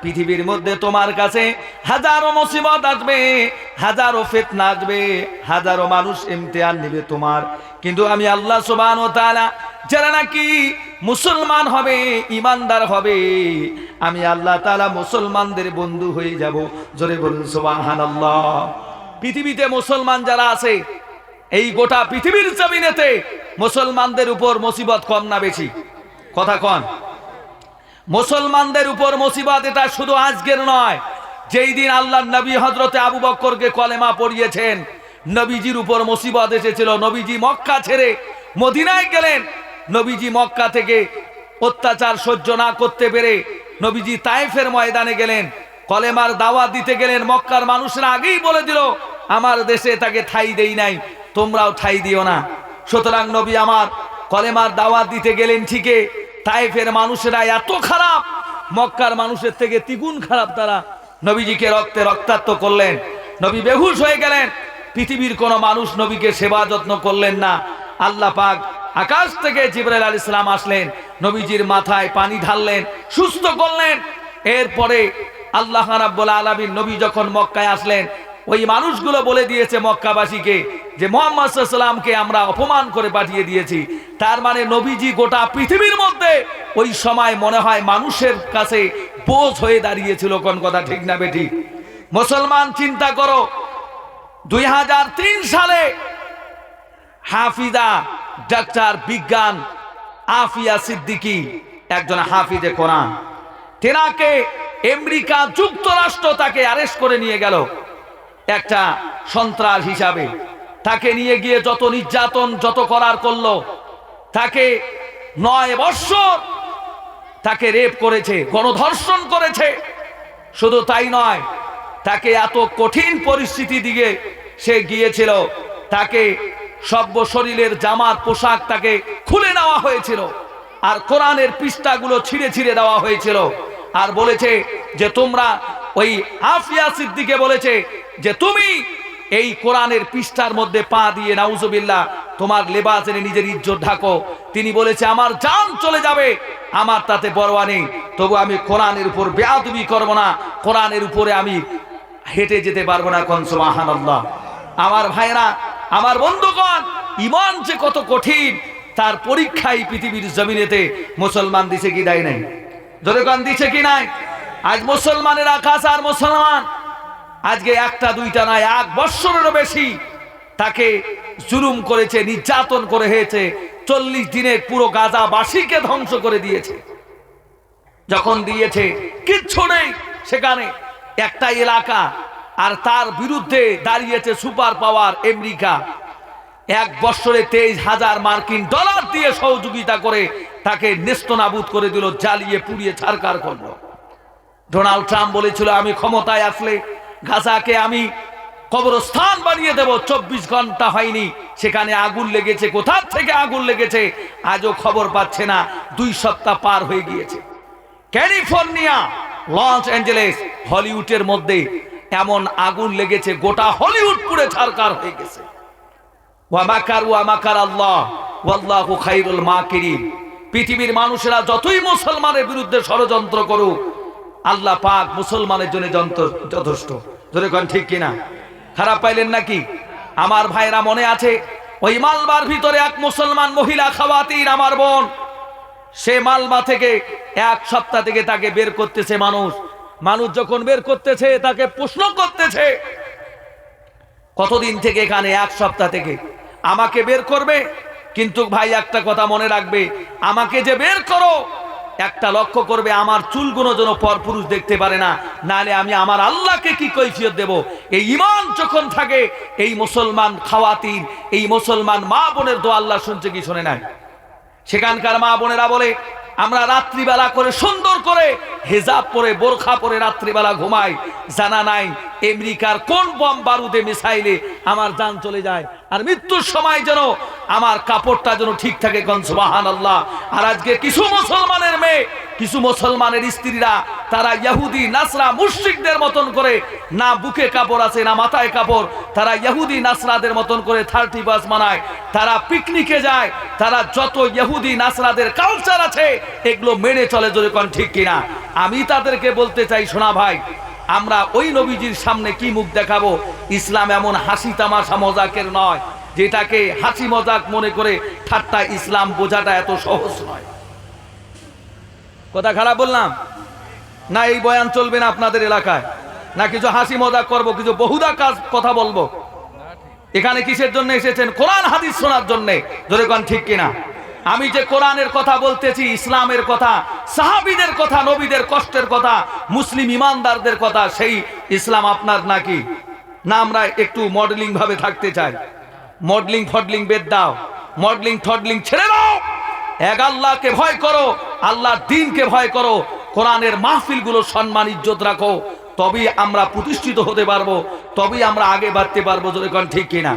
পৃথিবীর মধ্যে তোমার কাছে হাজারো মুসিবত আসবে, হাজারো ফিতনা আসবে, হাজারো মানুষ ইমতিহান নেবে তোমার, কিন্তু আমি আল্লাহ সুবহানাহু ওয়া তাআলা যারা নাকি মুসলমান হবে, ইমানদার হবে, আমি আল্লাহ তাআলা মুসলমানদের বন্ধু হয়ে যাব। জোরে বলুন সুবহানাল্লাহ। পৃথিবীতে মুসলমান যারা আছে, এই গোটা পৃথিবীর জমিনেতে মুসলমানদের উপর মুসিবত কম না বেশি? কথা কন। মুসলমানদের উপর মুসিবত এটা শুধু আজকের নয়, যেই দিন আল্লাহর নবী হযরতে আবু বকরকে কলেমা পড়িয়েছেন, নবীজির উপর মুসিবত এসেছিল। নবীজি মক্কা ছেড়ে মদিনায় গেলেন। নবীজি মক্কা থেকে অত্যাচার সহ্য না করতে পেরে নবীজি তায়েফের ময়দানে গেলেন, কলেমার দাওয়াত দিতে গেলেন। মক্কার মানুষরা আগেই বলে দিল, আমার দেশে তাকে ঠাঁই দেই নাই, তোমরাও ঠাঁই দিও না। সুতরাং নবী আমার কলেমার দাওয়াত দিতে গেলেন ঠিকই, তায়েফের মানুষেরা এত খারাপ, মক্কার মানুষের থেকে দ্বিগুণ খারাপ। তারা নবীজিকে রক্তে রক্তাক্ত করলেন, নবী বেহুশ হয়ে গেলেন। পৃথিবীর কোনো মানুষ নবীকে সেবা যত্ন করলেন না। আল্লাহ পাক আকাশ থেকে জিবরাইল আলাইহিস সালাম আসলেন, নবীজির মাথায় পানি ঢাললেন, সুস্থ করলেন। এরপরে আল্লাহ রাব্বুল আলামিন নবী যখন মক্কায় আসলেন, ওই মানুষগুলো বলে দিয়েছে মক্কাবাসীকে যে মুহাম্মদ সাল্লাল্লাহু আলাইহি ওয়াসাল্লামকে আমরা অপমান করে পাঠিয়ে দিয়েছি। তার মানে নবীজি গোটা পৃথিবীর মধ্যে ওই সময় মনে হয় মানুষের কাছে বোঝ হয়ে দাঁড়িয়েছিল। কোন কথা ঠিক না বেটি? মুসলমান চিন্তা করো, 2003 সালে হাফিজা ডাক্তার বিজ্ঞান আফিয়া সিদ্দিকী, একজন হাফিজে কোরআন, তেনাকে আমেরিকা যুক্তরাষ্ট্র তাকে অ্যারেস্ট করে নিয়ে গেল একটা সন্ত্রাস হিসাবে। তাকে নিয়ে গিয়ে যত নির্যাতন যত করার করলো, তাকে 9 বছর তাকে রেপ করেছে, গণধর্ষণ করেছে। শুধু তাই নয়, তাকে এত কঠিন পরিস্থিতি দিকে সে গিয়েছিল, তাকে সর্ব শরীরের জামার পোশাক তাকে খুলে নেওয়া হয়েছিল, আর কোরআনের পৃষ্ঠাগুলো ছিঁড়ে ছিঁড়ে দেওয়া হয়েছিল। আর বলেছে যে তোমরা, ওই আফিয়া সিদ্দিকে বলেছে যে তুমি এই কোরআনের পৃষ্ঠার মধ্যে পা দিয়ে নাউজুবিল্লাহ তোমার লেবাস এনে নিজের ইজ্জত ঢাকো। তিনি বলেছে আমার জান চলে যাবে, আমার তাতে পরোয়া নেই, তবু আমি কোরআনের উপর বেয়াদবি করব না, কোরআনের উপরে আমি হেঁটে যেতে পারবো না। কোন সুবহানাল্লাহ। আমার ভাইরা, আমার বন্ধুগণ, ঈমান যে কত কঠিন তার পরীক্ষাই পৃথিবীর জমিনেতে মুসলমান দিছে কি দেয় নাই? জনগণ দিছে কি নাই? আজ মুসলমানের আকাশ আর মুসলমান আজকে একটা দুইটা নয়, 1 বছরেরও বেশি তাকে জুলুম করেছে, নির্যাতন করে হয়েছে। 40 দিনে পুরো গাজাবাসীকে ধ্বংস করে দিয়েছে। যখন দিয়েছে কিচ্ছু নেই সেখানে, একটা এলাকা, আর তার বিরুদ্ধে দাঁড়িয়েছে সুপার পাওয়ার আমেরিকা। 1 বছরে 23,000 মার্কিন ডলার দিয়ে সহযোগিতা করে তাকে নেস্তনাবুদ করে দিল, জ্বালিয়ে পুড়িয়ে ছারখার করলো। ডোনাল্ড ট্রাম্প বলেছিল আমি ক্ষমতায় আসলে গাজাকে আমি কবরস্থান বানিয়ে দেব। 24 ঘন্টা হয়নি, সেখানে আগুন লেগেছে। কোথা থেকে আগুন লেগেছে আজও খবর পাচ্ছে না। 2 সপ্তাহ পার হয়ে গিয়েছে। ক্যালিফোর্নিয়া, লস অ্যাঞ্জেলেস, হলিউডের মধ্যে এমন আগুন লেগেছে, গোটা হলিউড পুড়ে ছারখার হয়ে গেছে। ওয়া মাকারু ওয়া মাকার আল্লাহ ওয়াল্লাহু খায়রুল মাকিরিন। পৃথিবীর মানুষেরা যতই মুসলমানের বিরুদ্ধে ষড়যন্ত্র করুক, আল্লাহ পাক মুসলমানের জন্য যথেষ্ট। ধরে কোন ঠিক কিনা? খারাপ পাইলেন নাকি? আমার ভাইরা মনে আছে, ওই মালবার ভিতরে এক মুসলমান মহিলা খাওয়াতির, আমার বোন, সে মালবা থেকে 1 সপ্তাহ থেকে তাকে বের করতেছে মানুষ। যখন বের করতেছে তাকে প্রশ্ন করতেছে, কতদিন থেকে এখানে? 1 সপ্তাহ থেকে। আমাকে বের করবে, কিন্তু ভাই একটা কথা মনে রাখবে, আমাকে যে বের করো একটা লক্ষ্য করবে, আমার চুলগুলো যেন পরপুরুষ দেখতে পারে না, নালে আমি আমার আল্লাহকে কি কৈফিয়ত দেব? এই ঈমান যখন থাকে, এই মুসলমান খাওয়াতিন, এই মুসলমান মা বোনের দোয়া আল্লাহ শুনছে কি শোনে নাই? সেখানকার মা বোনেরা বলে আমরা রাত্রিবেলা করে সুন্দর করে হেজাব পরে বোরখা পরে রাত্রিবেলা ঘুমাই, জানা নাই আমেরিকার কোন বম বারুদে মিসাইলে আমার জান চলে যায়, আর মৃত্যুর সময় যেন আমার কাপড়টা যেন ঠিক থাকে। কোন সুবহানাল্লাহ। আর আজকে কিছু মুসলমানের মেয়ে, কিছু মুসলমানের স্ত্রীরা তারা ইহুদি নাসরা মুশরিকদের মতন করে না বুকে কাপড় আছে না মাথায় কাপড়, তারা ইহুদি নাসরাদের মতন করে 30 মানায়, তারা পিকনিকে যায়, তারা যত ইহুদি নাসরাদের কালচার আছে এগুলো মেনে চলে, যদি কোন ঠিক কিনা। আমি তাদেরকে বলতে চাই, শোনা ভাই, আমরা ওই নবীজির সামনে কি মুখ দেখাবো? ইসলাম এমন হাসি তামাশা মজাকের নয় যেটাকে হাসি মজাক মনে করে ঠাট্টা ইসলাম বোঝাটা এত সহজ নয়। কথা খারাপ বললাম না? এই বয়ান চলবে না আপনাদের এলাকায়? না কিছু হাসি মজাক করব, কিছু বহুদা কাজ কথা বলবো? এখানে কিসের জন্য এসেছেন? কোরআন হাদিস শোনার জন্য, ধরে কোন ঠিক কিনা? আমি যে কোরআনের কথা বলতেছি, ইসলামের কথা, সাহাবীদের কথা, নবীদের কষ্টের কথা, মুসলিম ইমানদারদের কথা, সেই ইসলাম আপনার নাকি? না আমরা একটু মডেলিং ভাবে থাকতে চাই? মডেলিং ফডলিং বেদ দাও, মডেলিং থডলিং ছেড়ে দাও। এক আল্লাহকে ভয় করো, আল্লাহর দ্বীনকে ভয় করো, কোরআনের মাহফিলগুলো সম্মান ইজ্জত রাখো, তবেই আমরা প্রতিষ্ঠিত হতে পারবো, তবেই আমরা আগে বাড়তে পারবো, যদি কোন ঠিক কিনা?